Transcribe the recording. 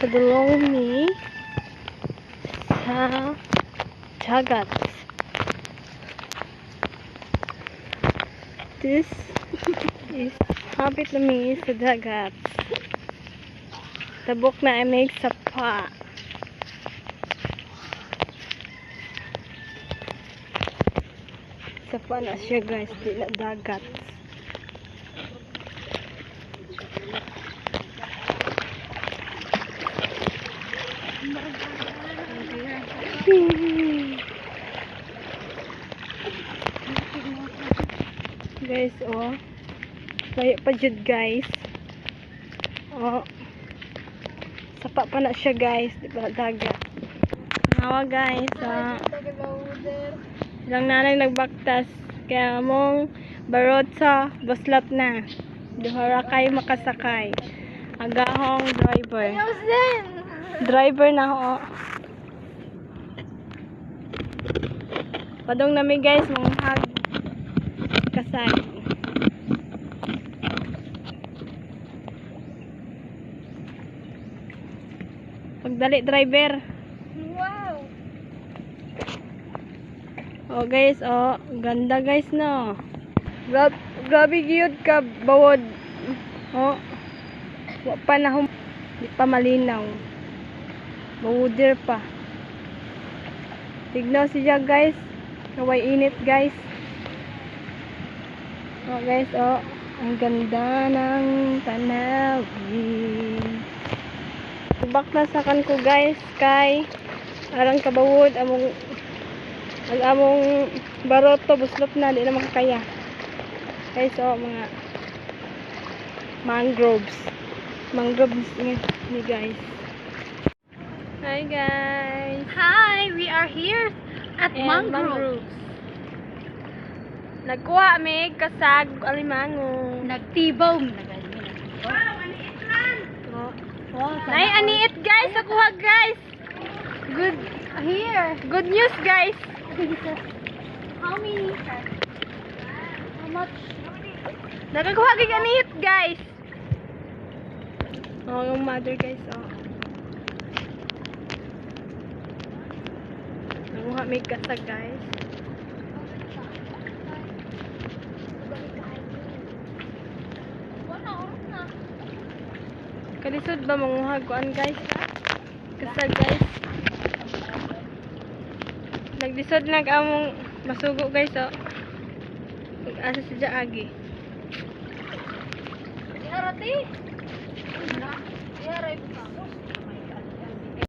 padulong ni sa dagat. This is hapit na mi sa dagat. Tabok na ay may sapa. Sapa na siya guys, di na dagat. Guys, oh. Layo pa jud guys. Oh. Sapa pa na siya guys, di pa na dagat. Nawa guys, ah. Silang nanay nagbaktas kaya mong barot sa buslat na. Duhara kay makasakay. Agahong driver. Driver na ho. Padong nami guys, manghag kasay. Pagdali driver. Wow. Oh guys, oh, ganda guys no. Grabe gyud ka bawod. Oh. Wa pa na di pa malinaw. Bawuder pa. Tignaw siya guys. Kaway init guys. Oh guys, oh, ang ganda ng tanawin. Subak na sakan ko guys kay arang kabawod among baroto buslot na di na makakaya. Guys, oh, mga mangroves ni guys. Hi guys. Hi, we are here at mangroves. Nagkuha mi kasag alimango. Nagtibaw. Oh. Nay aniit guys, nakuha guys. Good Here. good news guys. How many? How much? Nakakuha kay aniit guys. Oh, yung mother guys, oh. Nakuha mi kasag guys. Kalisod ba manguhag kuan guys? Kasag guys. Naglisod nag among masugo guys, oh. Asa sa agi. Arati.